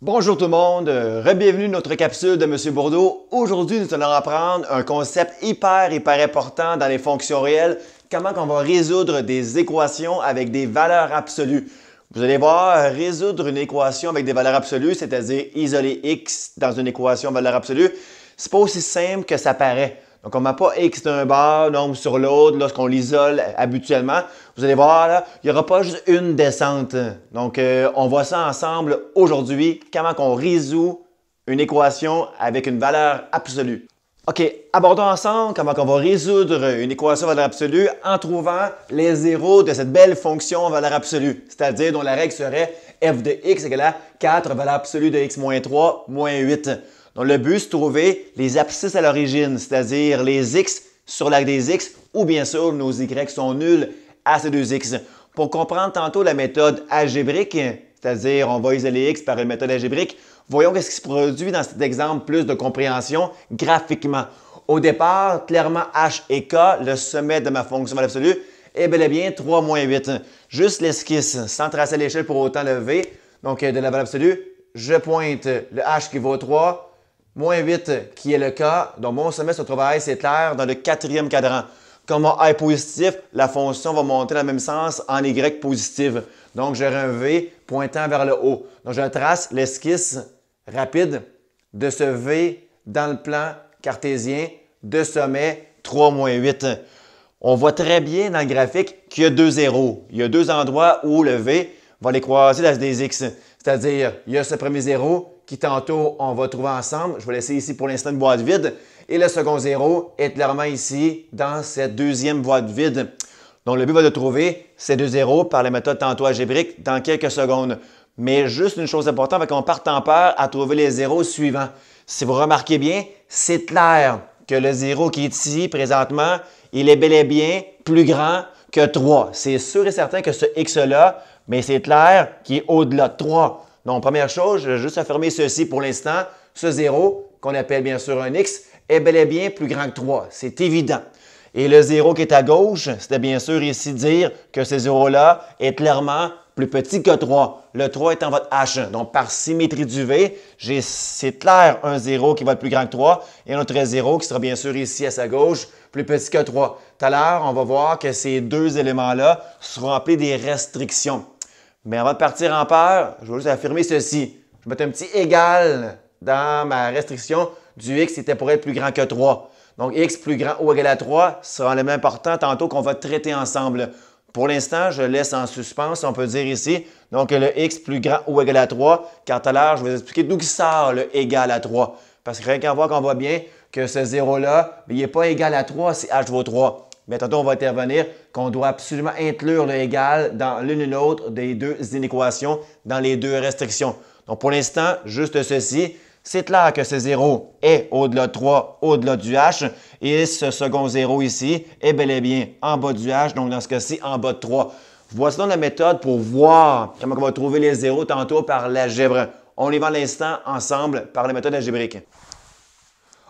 Bonjour tout le monde, bienvenue à notre capsule de Monsieur Bourdeau. Aujourd'hui, nous allons apprendre un concept hyper important dans les fonctions réelles, comment on va résoudre des équations avec des valeurs absolues. Vous allez voir, résoudre une équation avec des valeurs absolues, c'est-à-dire isoler x dans une équation valeur absolue, c'est pas aussi simple que ça paraît. Donc, on ne met pas x d'un bord, nombre sur l'autre lorsqu'on l'isole habituellement. Vous allez voir, là, il n'y aura pas juste une descente. Donc, on voit ça ensemble aujourd'hui, comment on résout une équation avec une valeur absolue. OK, abordons ensemble comment on va résoudre une équation valeur absolue en trouvant les zéros de cette belle fonction valeur absolue, c'est-à-dire dont la règle serait f de x égale à 4 valeur absolue de x moins 3 moins 8. Donc, le but, c'est de trouver les abscisses à l'origine, c'est-à-dire les x sur l'arc des x ou bien sûr nos y sont nuls à ces deux x. Pour comprendre tantôt la méthode algébrique, c'est-à-dire on va isoler x par une méthode algébrique, voyons ce qui se produit dans cet exemple plus de compréhension graphiquement. Au départ, clairement h et k, le sommet de ma fonction valeur absolue, est bel et bien 3 moins 8. Juste l'esquisse, sans tracer l'échelle pour autant le v, donc de la valeur absolue, je pointe le h qui vaut 3, moins 8 qui est le K, donc mon sommet se trouve à S, c'est clair, dans le quatrième cadran. Comme mon A est positif, la fonction va monter dans le même sens en Y positive. Donc, j'aurai un V pointant vers le haut. Donc, je trace l'esquisse rapide de ce V dans le plan cartésien de sommet 3 moins 8. On voit très bien dans le graphique qu'il y a deux zéros. Il y a deux endroits où le V va les croiser dans des X. C'est-à-dire, il y a ce premier zéro qui tantôt on va trouver ensemble. Je vais laisser ici pour l'instant une boîte vide. Et le second zéro est clairement ici dans cette deuxième boîte vide. Donc, le but va de trouver ces deux zéros par la méthode tantôt algébrique dans quelques secondes. Mais juste une chose importante, qu'on parte en peur à trouver les zéros suivants. Si vous remarquez bien, c'est clair que le zéro qui est ici présentement, il est bel et bien plus grand que 3. C'est sûr et certain que ce x-là, mais c'est clair qu'il est au-delà de 3. Donc, première chose, je vais juste affirmer ceci pour l'instant. Ce 0, qu'on appelle bien sûr un x, est bel et bien plus grand que 3. C'est évident. Et le 0 qui est à gauche, c'était bien sûr ici dire que ce 0-là est clairement plus petit que 3. Le 3 est en votre h. Donc, par symétrie du v, c'est clair un 0 qui va être plus grand que 3 et un autre 0 qui sera bien sûr ici à sa gauche, plus petit que 3. Tout à l'heure, on va voir que ces deux éléments-là seront appelés des restrictions. Mais avant de partir en peur, je vais juste affirmer ceci. Je vais mettre un petit égal dans ma restriction du x qui était pour être plus grand que 3. Donc, x plus grand ou égal à 3 sera un élément important tantôt qu'on va traiter ensemble. Pour l'instant, je laisse en suspens, on peut dire ici, donc le x plus grand ou égal à 3, car tout à l'heure, je vais vous expliquer d'où il sort le égal à 3. Parce que rien qu'à voir qu'on voit bien que ce 0-là, il n'est pas égal à 3 si h vaut 3. Mais tantôt, on va intervenir qu'on doit absolument inclure le égal dans l'une ou l'autre des deux inéquations, dans les deux restrictions. Donc, pour l'instant, juste ceci. C'est clair que ce 0 est au-delà de 3, au-delà du h, et ce second 0 ici est bel et bien en bas du h, donc dans ce cas-ci, en bas de 3. Voici donc la méthode pour voir comment on va trouver les zéros tantôt par l'algèbre. On les va à l'instant ensemble par la méthode algébrique.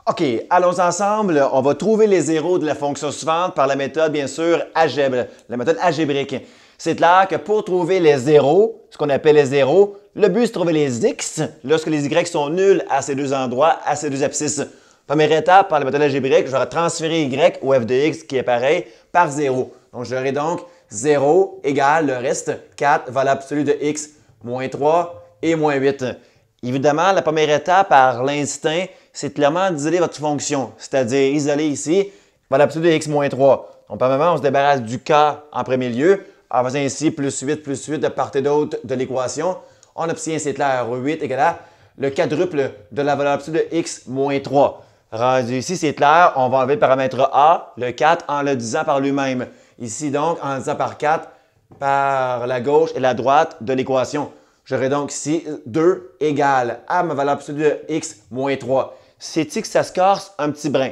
OK, allons ensemble. On va trouver les zéros de la fonction suivante par la méthode, bien sûr, algèbre, la méthode algébrique. C'est clair que pour trouver les zéros, ce qu'on appelle les zéros, le but c'est de trouver les x lorsque les y sont nuls à ces deux endroits, à ces deux abscisses. Première étape, par la méthode algébrique, j'aurai transféré y ou f de x qui est pareil par 0. Donc, j'aurai donc 0 égale le reste, 4, valeur absolue de x, moins 3 et moins 8. Évidemment, la première étape par l'instinct, c'est clairement d'isoler votre fonction, c'est-à-dire isoler ici, valeur absolue de x moins 3. Donc, premièrement, on se débarrasse du k en premier lieu, en faisant ici plus 8 de part et d'autre de l'équation. On obtient, c'est clair, 8 égale à le quadruple de la valeur absolue de x moins 3. Rendu ici, c'est clair, on va enlever le paramètre a, le 4, en le disant par lui-même. Ici, donc, en le disant par 4, par la gauche et la droite de l'équation. J'aurai donc ici 2 égale à ma valeur absolue de x moins 3. C'est-tu que ça se corse un petit brin?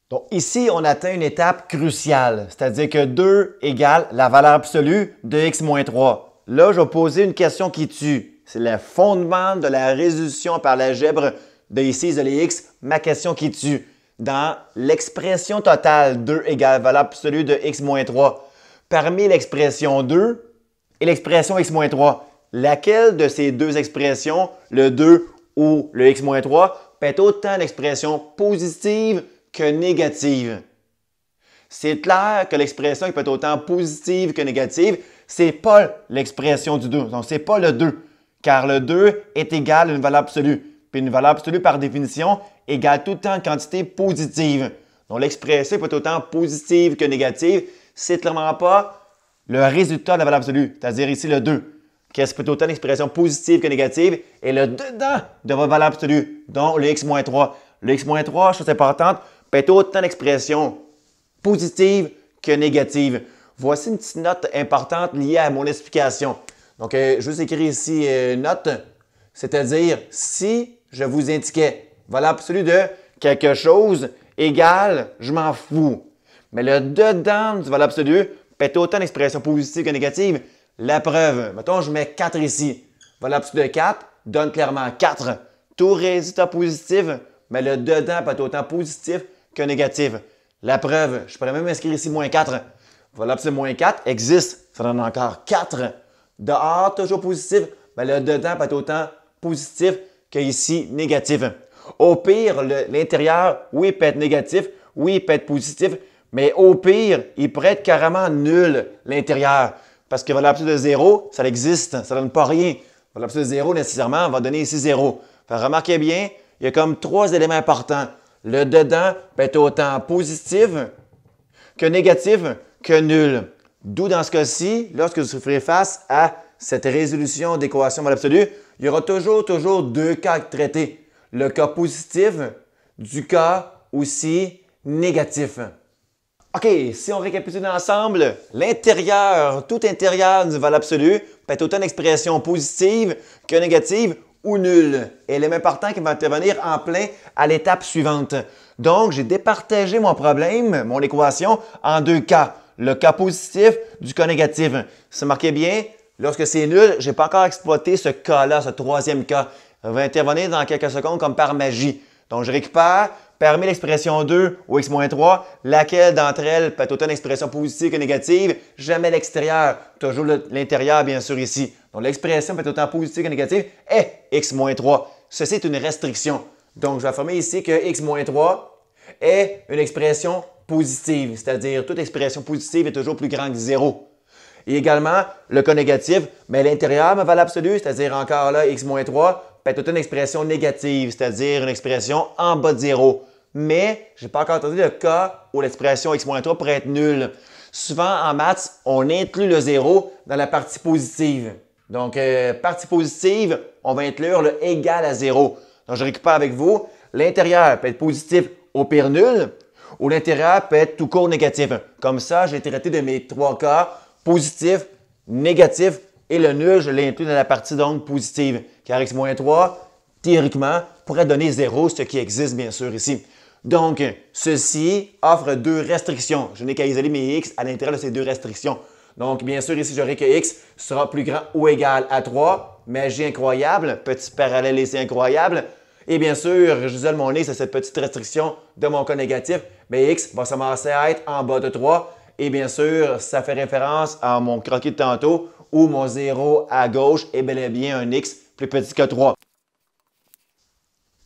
Donc ici, on atteint une étape cruciale, c'est-à-dire que 2 égale la valeur absolue de x moins 3. Là, je vais poser une question qui tue. C'est le fondement de la résolution par l'algèbre de ici isolé x, ma question qui tue. Dans l'expression totale 2 égale valeur absolue de x moins 3, parmi l'expression 2 et l'expression x moins 3, laquelle de ces deux expressions, le 2 ou le x-3, peut être autant une expression positive que négative? C'est clair que l'expression peut être autant positive que négative. Ce n'est pas l'expression du 2. Donc, ce n'est pas le 2, car le 2 est égal à une valeur absolue. Puis une valeur absolue, par définition, égale tout le temps une quantité positive. Donc, l'expression peut être autant positive que négative. C'est clairement pas le résultat de la valeur absolue, c'est-à-dire ici le 2. Qu'est-ce que peut être autant une expression positive que négative? Et le dedans de votre valeur absolue, donc le x-3. Le x-3, chose importante, peut être autant d'expressions positive que négative. Voici une petite note importante liée à mon explication. Donc, je vous écris ici note, c'est-à-dire si je vous indiquais valeur absolue de quelque chose égale, je m'en fous. Mais le dedans du valeur absolue peut être autant d'expressions positives que négatives. La preuve, mettons, je mets 4 ici. Valeur absolue de 4 donne clairement 4. Tout résultat positif, mais le dedans peut être autant positif que négatif. La preuve, je pourrais même inscrire ici moins 4. Valeur absolue de moins 4 existe, ça donne encore 4. Dehors, toujours positif, mais le dedans peut être autant positif qu'ici négatif. Au pire, l'intérieur, oui, peut être négatif, oui, peut être positif, mais au pire, il pourrait être carrément nul, l'intérieur. Parce que valeur absolue de 0, ça existe, ça ne donne pas rien. Valeur absolue de 0, nécessairement, va donner ici 0. Remarquez bien, il y a comme 3 éléments importants. Le dedans peut être autant positif que négatif que nul. D'où dans ce cas-ci, lorsque vous ferez face à cette résolution d'équation valeur absolue, il y aura toujours deux cas traités. Le cas positif du cas aussi négatif. OK, si on récapitule ensemble, l'intérieur, tout intérieur d'une valeur absolue peut être autant d'expressions positives que négatives ou nulles. Élément important qui va intervenir en plein à l'étape suivante. Donc, j'ai départagé mon problème, mon équation, en deux cas. Le cas positif du cas négatif. Si vous marquez bien, lorsque c'est nul, je n'ai pas encore exploité ce cas-là, ce troisième cas. Ça va intervenir dans quelques secondes comme par magie. Donc, je récupère parmi l'expression 2 ou x-3, laquelle d'entre elles peut être autant d'expressions positives que négatives, jamais l'extérieur, toujours l'intérieur bien sûr ici. Donc, l'expression peut être autant positive que négative est x-3. Ceci est une restriction. Donc, je vais affirmer ici que x-3 est une expression positive, c'est-à-dire toute expression positive est toujours plus grande que 0. Et également, le cas négatif, mais l'intérieur, ma valeur absolue, c'est-à-dire encore là, x-3, peut être une expression négative, c'est-à-dire une expression en bas de 0. Mais, je n'ai pas encore entendu le cas où l'expression x-3 pourrait être nulle. Souvent, en maths, on inclut le 0 dans la partie positive. Donc, partie positive, on va inclure le égal à 0. Donc, je récupère avec vous, l'intérieur peut être positif au pire nul, ou l'intérieur peut être tout court négatif. Comme ça, j'ai traité de mes trois cas, positif, négatif, et le nul, je l'ai inclus dans la partie donc positive. Car x-3, théoriquement, pourrait donner 0, ce qui existe bien sûr ici. Donc, ceci offre deux restrictions. Je n'ai qu'à isoler mes x à l'intérieur de ces deux restrictions. Donc, bien sûr, ici, j'aurai que x sera plus grand ou égal à 3. Magie incroyable, petit parallèle ici incroyable. Et bien sûr, j'isole mon x à cette petite restriction de mon cas négatif. Mais x va s'amasser à être en bas de 3. Et bien sûr, ça fait référence à mon croquis de tantôt où mon 0 à gauche est bel et bien un x plus petit que 3.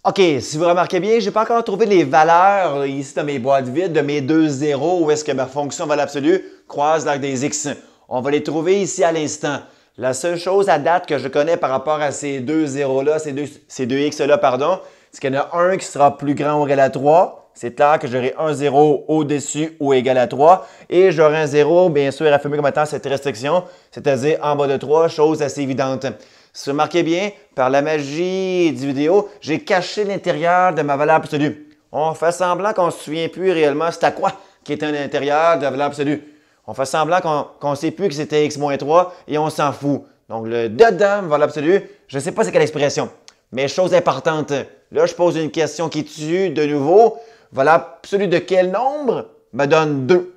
OK, si vous remarquez bien, je n'ai pas encore trouvé les valeurs ici dans mes boîtes vides de mes deux zéros où est-ce que ma fonction valeur absolue croise l'arc des x. On va les trouver ici à l'instant. La seule chose à date que je connais par rapport à ces deux zéros-là, ces deux x-là, pardon, c'est qu'il y en a un qui sera plus grand ou égal à 3. C'est clair que j'aurai un 0 au-dessus ou égal à 3. Et j'aurai un 0, bien sûr, affirmé comme étant cette restriction, c'est-à-dire en bas de 3, chose assez évidente. Si vous remarquez bien, par la magie du vidéo, j'ai caché l'intérieur de ma valeur absolue. On fait semblant qu'on ne se souvient plus réellement c'est à quoi qui est un intérieur de la valeur absolue. On fait semblant qu'on ne sait plus que c'était x-3 et on s'en fout. Donc, le dedans, valeur absolue, je ne sais pas c'est quelle expression. Mais chose importante, là, je pose une question qui tue de nouveau. Valeur absolue de quel nombre me donne 2?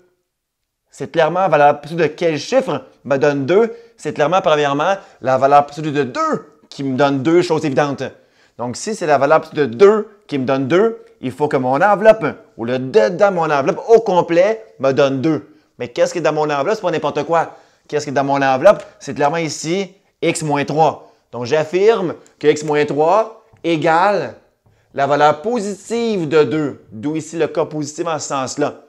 C'est clairement valeur absolue de quel chiffre me donne 2? C'est clairement, premièrement, la valeur absolue de 2 qui me donne 2, chose évidente. Donc, si c'est la valeur absolue de 2 qui me donne 2, il faut que mon enveloppe, ou le dedans de mon enveloppe au complet, me donne 2. Mais qu'est-ce qui est dans mon enveloppe? C'est pas n'importe quoi. Qu'est-ce qui est dans mon enveloppe? C'est clairement ici x moins 3. Donc, j'affirme que x moins 3 égale la valeur positive de 2, d'où ici le cas positif en ce sens-là.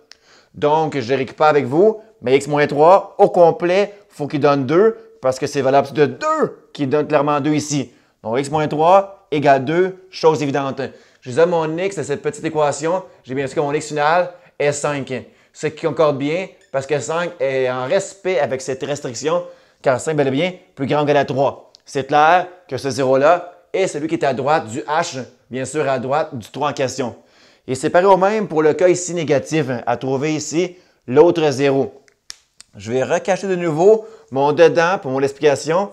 Donc, je récupère avec vous, mais x moins 3 au complet, il faut qu'il donne 2 parce que c'est valable de 2 qui donne clairement 2 ici. Donc, x moins 3 égale 2, chose évidente. Je donne mon x de cette petite équation, j'ai bien sûr que mon x final est 5. Ce qui concorde bien parce que 5 est en respect avec cette restriction, car 5 bel et bien plus grand que la 3. C'est clair que ce 0-là est celui qui est à droite du h, bien sûr à droite du 3 en question. Et c'est pareil au même pour le cas ici négatif, à trouver ici l'autre 0. Je vais recacher de nouveau mon dedans pour mon explication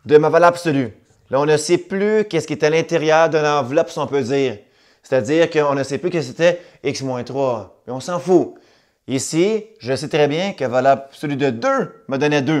de ma valeur absolue. Là, on ne sait plus qu'est-ce qui est à l'intérieur de l'enveloppe, si on peut dire. C'est-à-dire qu'on ne sait plus que c'était x moins 3. Mais on s'en fout. Ici, je sais très bien que valeur absolue de 2 me donnait 2.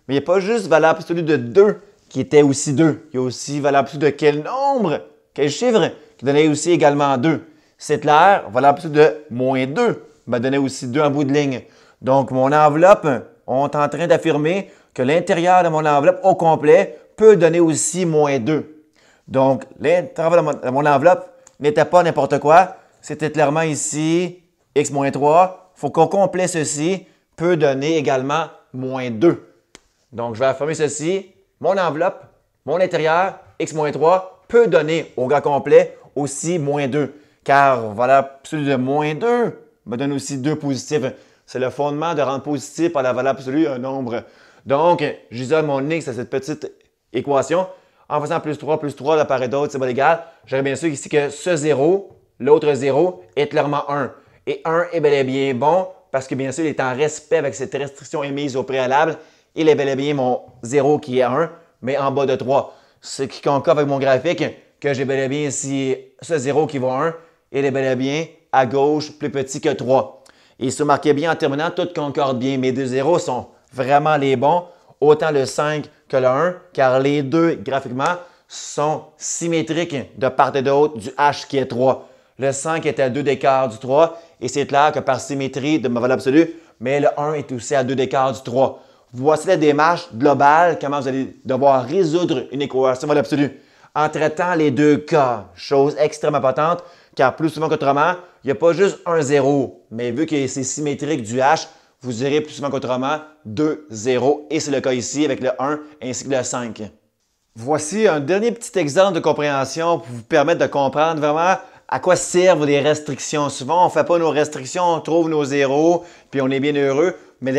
Mais il n'y a pas juste valeur absolue de 2 qui était aussi 2. Il y a aussi valeur absolue de quel nombre, quel chiffre, qui donnait aussi également 2. C'est clair, valeur absolue de moins 2 me donnait aussi 2 en bout de ligne. Donc, mon enveloppe, on est en train d'affirmer que l'intérieur de mon enveloppe au complet peut donner aussi moins 2. Donc, l'intérieur de mon enveloppe n'était pas n'importe quoi. C'était clairement ici x moins 3. Il faut qu'au complet, ceci peut donner également moins 2. Donc, je vais affirmer ceci. Mon enveloppe, mon intérieur, x moins 3, peut donner au gars complet aussi moins 2. Car valeur absolue de moins 2 me donne aussi 2 positifs. C'est le fondement de rendre positif par la valeur absolue un nombre. Donc, j'isole mon x à cette petite équation. En faisant plus 3 de part et d'autre, c'est bon égal. J'aurais bien sûr ici que ce 0, l'autre 0, est clairement 1. Et 1 est bel et bien bon parce que bien sûr, il est en respect avec cette restriction émise au préalable. Il est bel et bien mon 0 qui est 1, mais en bas de 3. Ce qui concorde avec mon graphique, que j'ai bel et bien ici ce 0 qui vaut 1, il est bel et bien à gauche plus petit que 3. Et se marquez bien en terminant, tout concorde bien. Mes deux 0 sont vraiment les bons, autant le 5 que le 1, car les deux, graphiquement, sont symétriques de part et d'autre du h qui est 3. Le 5 est à 2 d'écart du 3, et c'est clair que par symétrie de ma valeur absolue, mais le 1 est aussi à 2 d'écart du 3. Voici la démarche globale, comment vous allez devoir résoudre une équation de valeur absolue en traitant les deux cas. Chose extrêmement importante, car plus souvent qu'autrement, il n'y a pas juste un 0, mais vu que c'est symétrique du h, vous aurez plus souvent qu'autrement 2 0, et c'est le cas ici avec le 1 ainsi que le 5. Voici un dernier petit exemple de compréhension pour vous permettre de comprendre vraiment à quoi servent les restrictions. Souvent, on ne fait pas nos restrictions, on trouve nos zéros, puis on est bien heureux, mais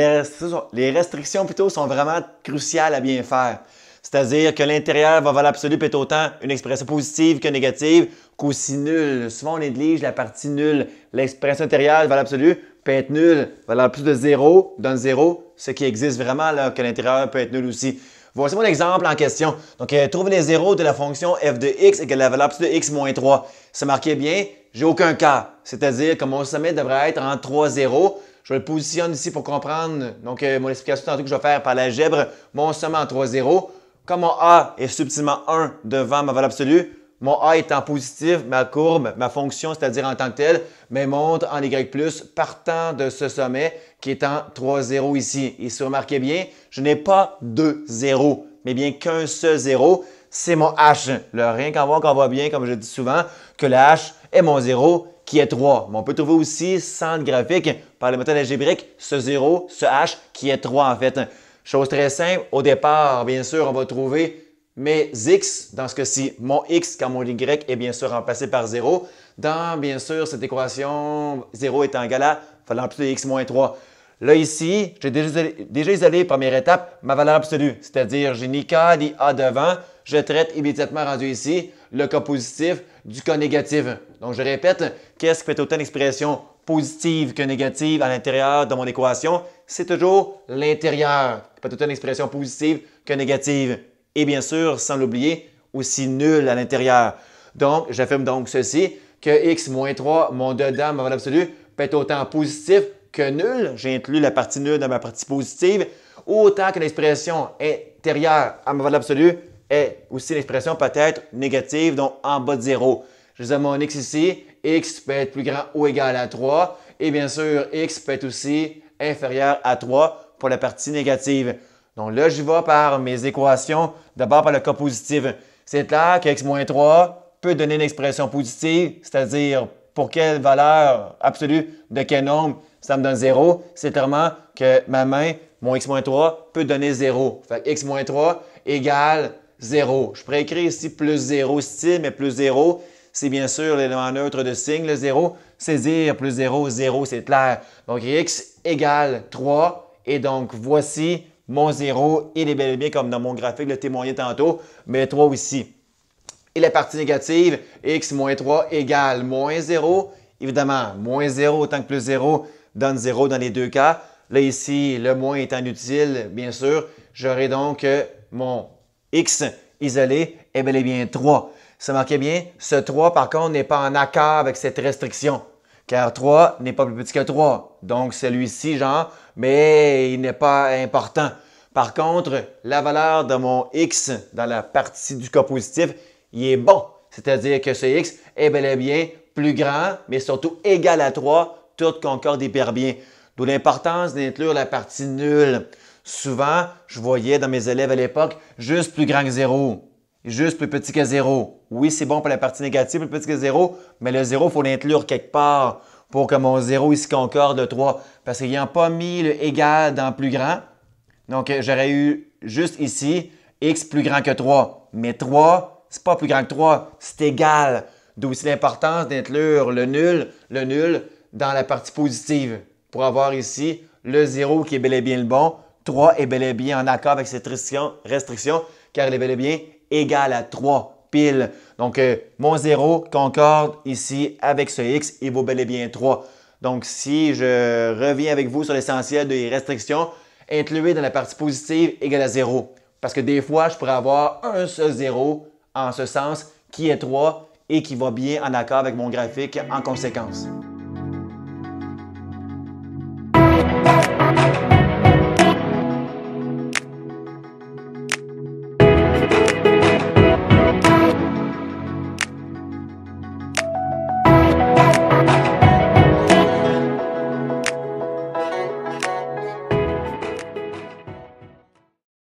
les restrictions plutôt sont vraiment cruciales à bien faire. C'est-à-dire que l'intérieur va valeur absolue peut être autant une expression positive que négative qu'aussi nulle. Souvent, on néglige la partie nulle. L'expression intérieure, valeur absolue, peut être nulle. Valeur absolue de 0 donne 0, ce qui existe vraiment là, que l'intérieur peut être nul aussi. Voici mon exemple en question. Donc, trouver les zéros de la fonction f de x égale la valeur absolue de x moins 3. Ça marquait bien, j'ai aucun cas. C'est-à-dire que mon sommet devrait être en 3 zéros. Je le positionne ici pour comprendre donc, mon explication tantôt que je vais faire par l'algèbre. Mon sommet en 3 zéros. Comme mon A est subtilement 1 devant ma valeur absolue, mon A étant positif, ma courbe, ma fonction, c'est-à-dire en tant que telle, me montre en Y+, partant de ce sommet qui est en 3 zéros ici. Et si vous remarquez bien, je n'ai pas 2 zéros, mais bien qu'un seul zéro, c'est mon H. Le rien qu'en voir qu'on voit bien, comme je dis souvent, que le H est mon 0 qui est 3. Mais on peut trouver aussi, sans le graphique, par la méthode algébrique, ce 0, ce H qui est 3 en fait. Chose très simple, au départ, bien sûr, on va trouver mes x, dans ce cas-ci, mon x quand mon y est bien sûr remplacé par 0. Dans, bien sûr, cette équation, 0 étant égal à valeur absolue de x moins 3. Là, ici, j'ai déjà isolé, première étape, ma valeur absolue, c'est-à-dire j'ai ni k ni a devant. Je traite immédiatement rendu ici le cas positif du cas négatif. Donc, je répète, qu'est-ce qui fait autant d'expressions positive que négative à l'intérieur de mon équation? C'est toujours l'intérieur qui peut autant d'expressions positives que négatives. Et bien sûr, sans l'oublier, aussi nul à l'intérieur. Donc, j'affirme donc ceci, que x moins 3, mon dedans, ma valeur absolue, peut être autant positif que nul. J'ai inclus la partie nulle dans ma partie positive. Autant que l'expression intérieure à ma valeur absolue est aussi l'expression peut-être négative, donc en bas de 0. Je dis à mon x ici, x peut être plus grand ou égal à 3. Et bien sûr, x peut être aussi inférieur à 3 pour la partie négative. Donc là, j'y vais par mes équations, d'abord par le cas positif. C'est clair que x-3 peut donner une expression positive, c'est-à-dire pour quelle valeur absolue de quel nombre ça me donne 0. C'est clairement que ma main, mon x-3, peut donner 0. Fait que x-3 égale 0. Je pourrais écrire ici plus 0 style, mais plus 0, c'est bien sûr l'élément neutre de signe. Le 0, c'est dire plus 0, 0, c'est clair. Donc x égale 3 et donc voici mon 0. Il est bel et bien comme dans mon graphique le témoigné tantôt, mais 3 ici. Et la partie négative, x moins 3 égale moins 0. Évidemment, moins 0 autant que plus 0 donne 0 dans les deux cas. Là ici, le moins étant inutile, bien sûr, j'aurai donc mon x isolé est bel et bien 3. Ça marquait bien, ce 3 par contre n'est pas en accord avec cette restriction, car 3 n'est pas plus petit que 3. Donc celui-ci, genre, mais il n'est pas important. Par contre, la valeur de mon x dans la partie du cas positif, il est bon. C'est-à-dire que ce x est bel et bien plus grand, mais surtout égal à 3, tout concorde hyper bien. D'où l'importance d'inclure la partie nulle. Souvent, je voyais dans mes élèves à l'époque, juste plus grand que 0, juste plus petit que 0. Oui, c'est bon pour la partie négative, plus petit que 0, mais le 0, il faut l'inclure quelque part pour que mon 0 ici concorde le 3. Parce qu'ils n'ont pas mis le égal dans plus grand. Donc, j'aurais eu juste ici x plus grand que 3. Mais 3, c'est pas plus grand que 3, c'est égal. D'où aussi l'importance d'inclure le nul dans la partie positive. Pour avoir ici le 0 qui est bel et bien le bon, 3 est bel et bien en accord avec cette restriction car il est bel et bien égal à 3 pile. Donc, mon 0 concorde ici avec ce x, il vaut bel et bien 3. Donc, si je reviens avec vous sur l'essentiel des restrictions, incluez dans la partie positive égale à 0. Parce que des fois, je pourrais avoir un seul 0 en ce sens qui est 3 et qui va bien en accord avec mon graphique en conséquence.